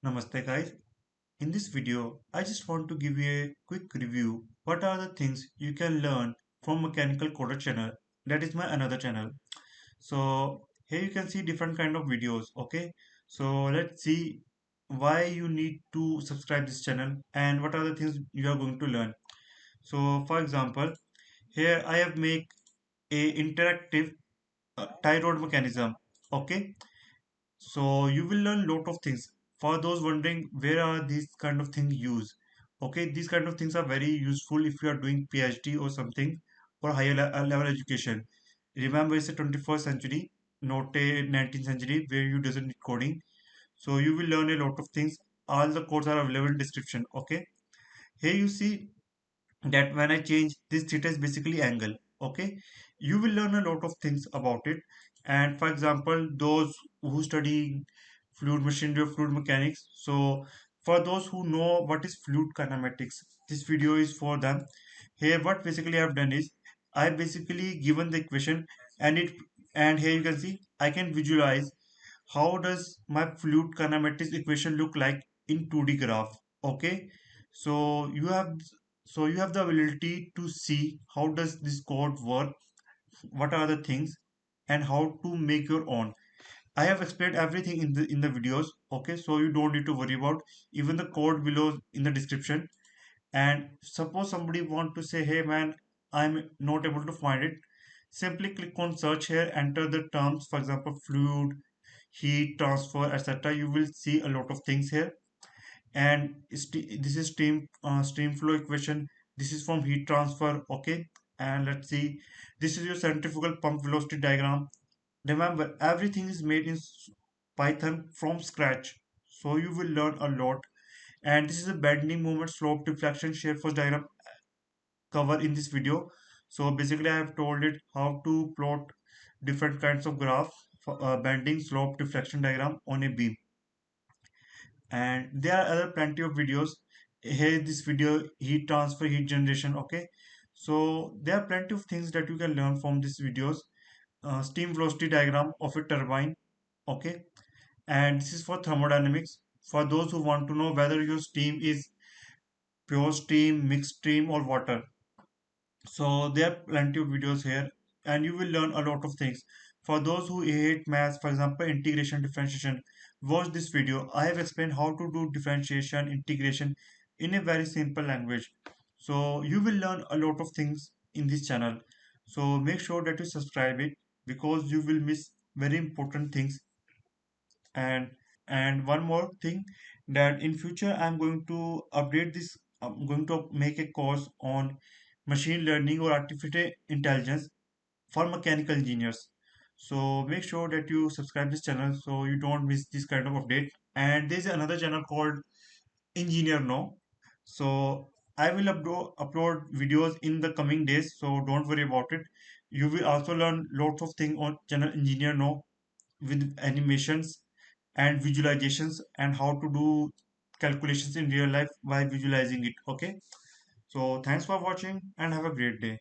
Namaste guys. In this video, I just want to give you a quick review. What are the things you can learn from Mechanical Coder channel? That is my another channel. So here you can see different kind of videos. Okay. So let's see why you need to subscribe this channel and what are the things you are going to learn. So for example, here I have make a interactive tie rod mechanism. Okay. So you will learn lot of things. For those wondering where are these kind of things used, okay, these kind of things are very useful if you are doing PhD or something or higher level education. Remember, it's a 21st century, not a 19th century where you doesn't need coding. So you will learn a lot of things. All the codes are available in description. Okay, here you see that when I change this theta is basically angle. Okay, you will learn a lot of things about it. And for example, those who study fluid machinery or fluid mechanics, so for those who know what is fluid kinematics, this video is for them. Here what basically I've done is I basically given the equation and here you can see I can visualize how does my fluid kinematics equation look like in 2D graph. Okay, so you have the ability to see how does this code work, what are the things, and how to make your own. I have explained everything in the videos. Okay, so you don't need to worry about even the code below in the description. And suppose somebody want to say, hey man, I'm not able to find it, simply click on search here, enter the terms, for example fluid, heat transfer, etc. You will see a lot of things here. And this is stream flow equation. This is from heat transfer. Okay, and let's see, this is your centrifugal pump velocity diagram. Remember, everything is made in Python from scratch, so you will learn a lot. And this is a bending moment, slope, deflection, shear force diagram cover in this video. So basically I have told it how to plot different kinds of graph for bending, slope, deflection diagram on a beam. And there are other plenty of videos. Here this video, heat transfer, heat generation. Okay, so there are plenty of things that you can learn from these videos. Steam velocity diagram of a turbine. Okay, and this is for thermodynamics, for those who want to know whether your steam is pure steam, mixed steam, or water. So there are plenty of videos here, and you will learn a lot of things. For those who hate maths, for example integration, differentiation, watch this video. I have explained how to do differentiation, integration in a very simple language. So you will learn a lot of things in this channel. So make sure that you subscribe it, because you will miss very important things. And and one more thing, that in future I'm going to update this. I'm going to make a course on machine learning or artificial intelligence for mechanical engineers. So make sure that you subscribe this channel so you don't miss this kind of update. And there's another channel called Engineer No. So I will upload videos in the coming days, so don't worry about it. You will also learn lots of things on channel Engineer No, with animations and visualizations, and how to do calculations in real life by visualizing it. Okay, so thanks for watching and have a great day.